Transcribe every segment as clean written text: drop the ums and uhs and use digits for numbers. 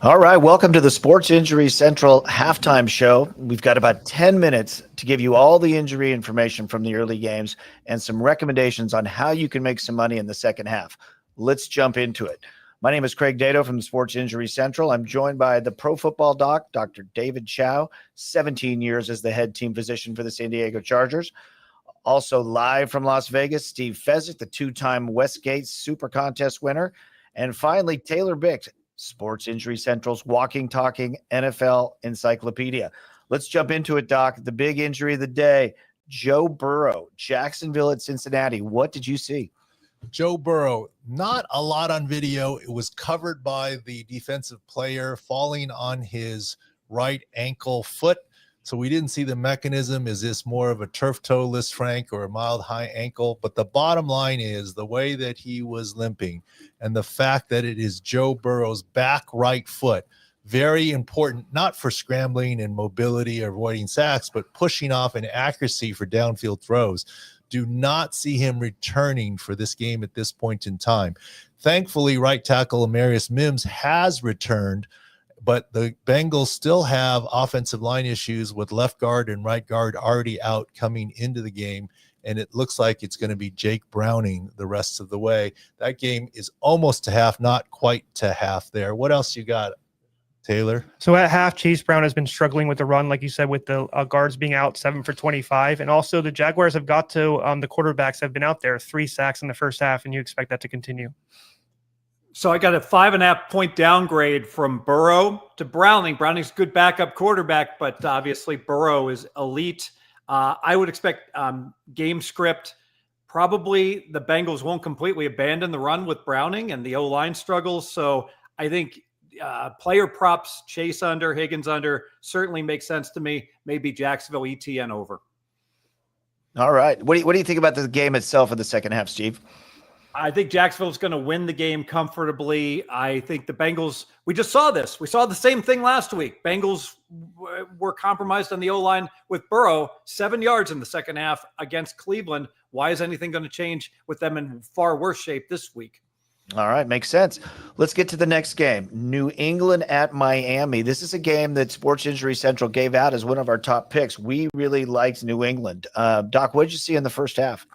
All right, welcome to the Sports Injury Central halftime show. We've got about 10 minutes to give you all the injury information from the early games and some recommendations on how you can make some money in the second half. Let's jump into it. My name is Craig Dato from the Sports Injury Central. I'm joined by the Pro Football Doc, Dr. David Chao, 17 years as the head team physician for the San Diego Chargers. Also live from Las Vegas, Steve Fezzik, the two-time Westgate Super Contest winner. And finally, Taylor Bick, Sports Injury Central's walking, talking NFL encyclopedia. Let's jump into it, Doc. The big injury of the day, Joe Burrow, Jacksonville at Cincinnati. What did you see? Joe Burrow, not a lot on video. It was covered by the defensive player falling on his right ankle foot. So we didn't see the mechanism. Is this more of a turf toe, Lisfranc, or a mild high ankle? But the bottom line is the way that he was limping and the fact that it is Joe Burrow's back right foot, very important, not for scrambling and mobility or avoiding sacks, but pushing off and accuracy for downfield throws. Do not see him returning for this game at this point in time. Thankfully, right tackle Amarius Mims has returned, but the Bengals still have offensive line issues with left guard and right guard already out coming into the game, and it looks like it's going to be Jake Browning the rest of the way. That game is almost to half, not quite to half there. What else you got, Taylor? So at half, Chase Brown has been struggling with the run, like you said, with the guards being out 7 for 25. And also the Jaguars have got to the quarterbacks have been out there, 3 sacks in the first half, and you expect that to continue. So I got a 5.5 point downgrade from Burrow to Browning. Browning's a good backup quarterback, but obviously Burrow is elite. I would expect game script. Probably the Bengals won't completely abandon the run with Browning and the O-line struggles. So I think player props, Chase under, Higgins under, certainly makes sense to me. Maybe Jacksonville ETN over. All right. What do you think about the game itself in the second half, Steve? I think Jacksonville's going to win the game comfortably. I think the Bengals, we just saw this. We saw the same thing last week. Bengals were compromised on the O-line with Burrow, 7 yards in the second half against Cleveland. Why is anything going to change with them in far worse shape this week? All right, makes sense. Let's get to the next game. New England at Miami. This is a game that Sports Injury Central gave out as one of our top picks. We really liked New England. Doc, what did you see in the first half?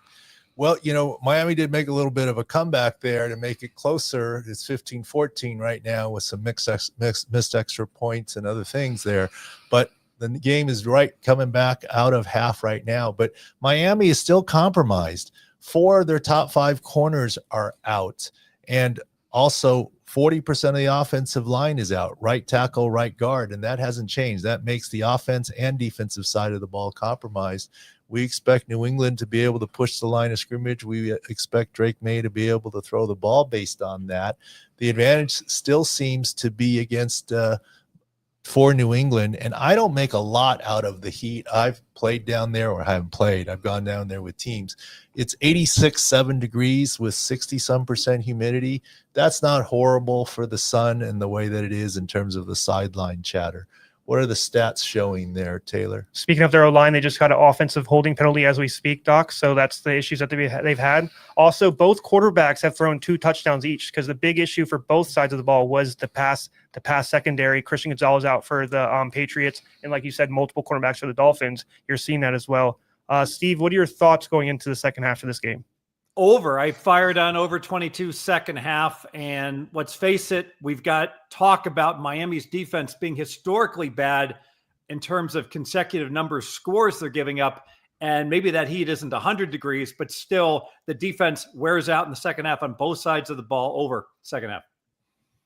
Well, you know, Miami did make a little bit of a comeback there to make it closer. It's 15-14 right now with some missed extra points and other things there. But the game is coming back out of half right now. But Miami is still compromised. 4 of their top 5 corners are out. And also 40% of the offensive line is out, right tackle, right guard, and that hasn't changed. That makes the offense and defensive side of the ball compromised. We expect New England to be able to push the line of scrimmage. We expect Drake May to be able to throw the ball based on that. The advantage still seems to be against for New England, and I don't make a lot out of the heat. I've played down there, or I haven't played. I've gone down there with teams. It's 86.7 degrees with 60-some% humidity. That's not horrible for the sun and the way that it is in terms of the sideline chatter. What are the stats showing there, Taylor? Speaking of their O-line, they just got an offensive holding penalty as we speak, Doc. So that's the issues that they've had. Also, both quarterbacks have thrown 2 touchdowns each because the big issue for both sides of the ball was the pass secondary. Christian Gonzalez out for the Patriots. And like you said, multiple cornerbacks for the Dolphins. You're seeing that as well. Steve, what are your thoughts going into the second half of this game? Over. I fired on over 22 second half. And let's face it, we've got talk about Miami's defense being historically bad in terms of consecutive numbers scores they're giving up. And maybe that heat isn't 100 degrees, but still the defense wears out in the second half on both sides of the ball. Over second half.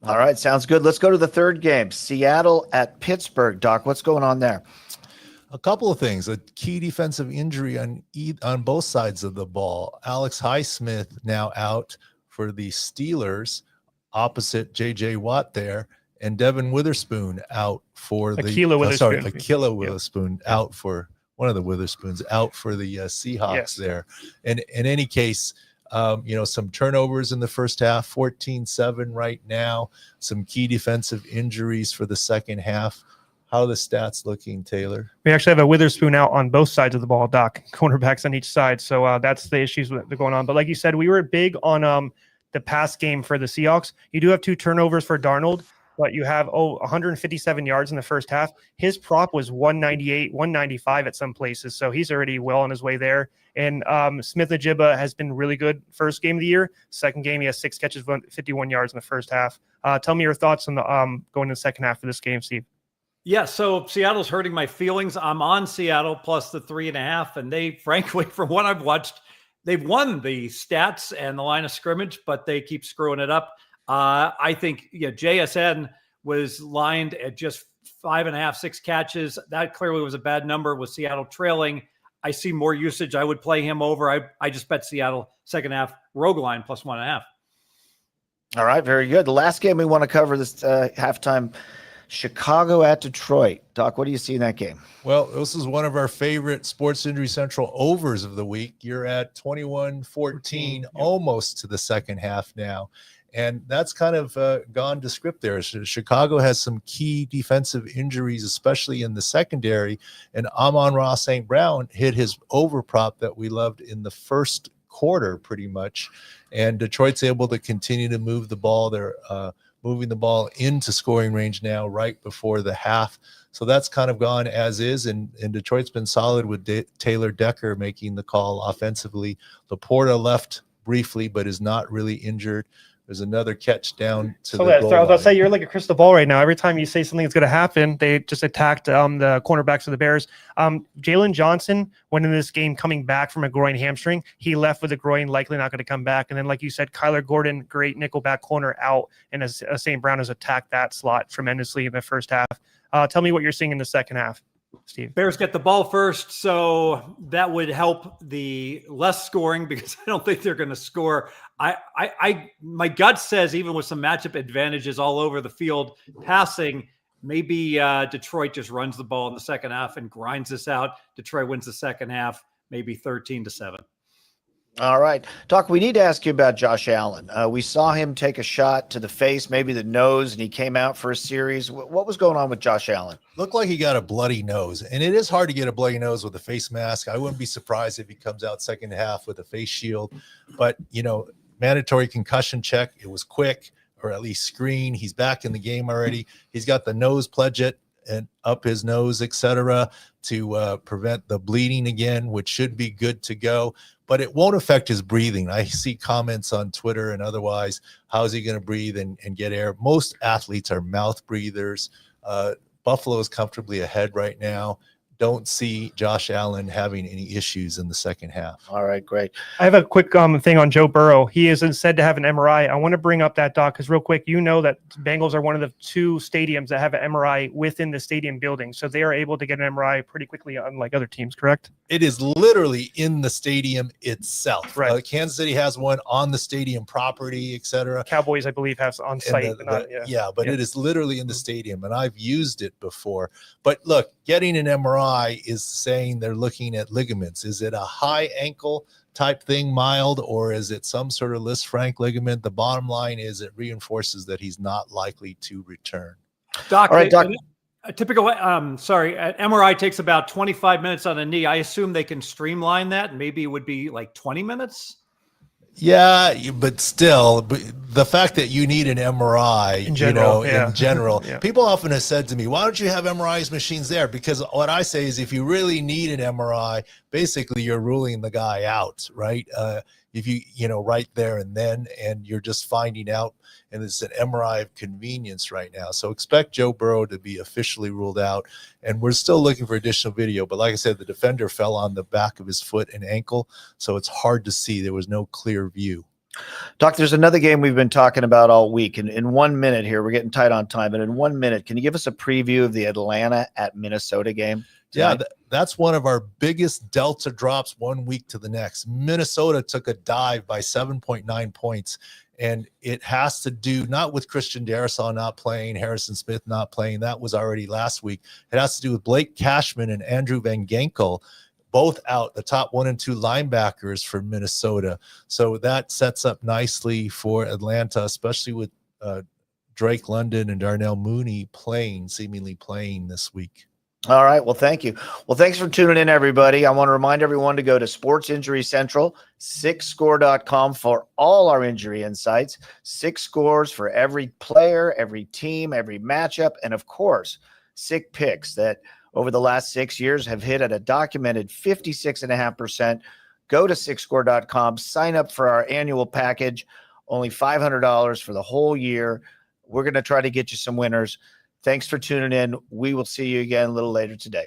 All right, sounds good. Let's go to the third game. Seattle at Pittsburgh. Doc, what's going on there? A couple of things. A key defensive injury on both sides of the ball. Alex Highsmith now out for the Steelers, opposite J.J. Watt there, and Devin Witherspoon out for Ahkello Witherspoon out for one of the Witherspoons out for the Seahawks there. And in any case, some turnovers in the first half, 14-7 right now, some key defensive injuries for the second half. How are the stats looking, Taylor? We actually have a Witherspoon out on both sides of the ball, Doc, cornerbacks on each side. So that's the issues that are going on. But like you said, we were big on the pass game for the Seahawks. You do have 2 turnovers for Darnold. but you have 157 yards in the first half. His prop was 198, 195 at some places, so he's already well on his way there. And Smith-Njigba has been really good first game of the year. Second game, he has 6 catches, 51 yards in the first half. Tell me your thoughts on the going to the second half of this game, Steve. Yeah, so Seattle's hurting my feelings. I'm on Seattle plus the 3.5, and they, frankly, from what I've watched, they've won the stats and the line of scrimmage, but they keep screwing it up. I think JSN was lined at just 5.5, 6 catches. That clearly was a bad number with Seattle trailing. I see more usage. I would play him over. I just bet Seattle second half rogue line plus 1.5. All right, very good. The last game we want to cover this halftime, Chicago at Detroit. Doc, what do you see in that game? Well, this is one of our favorite Sports Injury Central overs of the week. You're at 21-14, almost to the second half now. And that's kind of gone to script there. Chicago has some key defensive injuries, especially in the secondary. And Amon-Ra St. Brown hit his over prop that we loved in the first quarter pretty much. And Detroit's able to continue to move the ball. They're moving the ball into scoring range now right before the half. So that's kind of gone as is. And Detroit's been solid with Taylor Decker making the call offensively. Laporta left briefly, but is not really injured. There's another catch down to the goal line. I'll say you're like a crystal ball right now. Every time you say something that's going to happen, they just attacked the cornerbacks of the Bears. Jalen Johnson went in this game coming back from a groin hamstring. He left with a groin, likely not going to come back. And then, like you said, Kyler Gordon, great nickelback corner out, and St. Brown has attacked that slot tremendously in the first half. Tell me what you're seeing in the second half, Steve. Bears get the ball first, so that would help the less scoring because I don't think they're going to score. My gut says even with some matchup advantages all over the field, passing, maybe Detroit just runs the ball in the second half and grinds this out. Detroit wins the second half, maybe 13-7. All right. Doc, we need to ask you about Josh Allen. We saw him take a shot to the face, maybe the nose, and he came out for a series. What was going on with Josh Allen? Looked like he got a bloody nose, and it is hard to get a bloody nose with a face mask. I wouldn't be surprised if he comes out second half with a face shield, but mandatory concussion check. It was quick, or at least screen. He's back in the game already. He's got the nose pledget and up his nose, etc., to prevent the bleeding again, which should be good to go. But it won't affect his breathing. I see comments on Twitter and otherwise. How is he going to breathe and get air? Most athletes are mouth breathers. Buffalo is comfortably ahead right now. Don't see Josh Allen having any issues in the second half. All right, great. I have a quick thing on Joe Burrow. He is said to have an MRI. I want to bring up that, Doc, because real quick, that Bengals are one of the 2 stadiums that have an MRI within the stadium building. So they are able to get an MRI pretty quickly, unlike other teams, correct? It is literally in the stadium itself. Right. Kansas City has one on the stadium property, etc. Cowboys, I believe, have on site. But it is literally in the stadium, and I've used it before. But look, getting an MRI is saying they're looking at ligaments. Is it a high ankle type thing, mild, or is it some sort of Lisfranc ligament? The bottom line is it reinforces that he's not likely to return. Doc, all right, Doc. A typical, an MRI takes about 25 minutes on a knee. I assume they can streamline that. Maybe it would be like 20 minutes. Yeah, but still, the fact that you need an MRI, in general, Yeah. People often have said to me, why don't you have MRI machines there? Because what I say is if you really need an MRI, basically you're ruling the guy out, right? If right there and then, and you're just finding out, and it's an MRI of convenience right now. So expect Joe Burrow to be officially ruled out, and we're still looking for additional video. But like I said, the defender fell on the back of his foot and ankle, so it's hard to see. There was no clear view. Doc, there's another game we've been talking about all week. And in 1 minute here, we're getting tight on time, but in 1 minute, can you give us a preview of the Atlanta at Minnesota game tonight? Yeah, that's one of our biggest delta drops 1 week to the next. Minnesota took a dive by 7.9 points, and it has to do not with Christian Darrisaw not playing, Harrison Smith not playing. That was already last week. It has to do with Blake Cashman and Andrew Van Ginkel, both out, the top 1 and 2 linebackers for Minnesota. So that sets up nicely for Atlanta, especially with Drake London and Darnell Mooney seemingly playing this week. All right. Well, thank you. Well, thanks for tuning in, everybody. I want to remind everyone to go to Sports Injury Central, 6score.com for all our injury insights, 6 scores for every player, every team, every matchup, and of course, sick picks that over the last 6 years have hit at a documented 56.5%. Go to 6score.com, sign up for our annual package, only $500 for the whole year. We're going to try to get you some winners. Thanks for tuning in. We will see you again a little later today.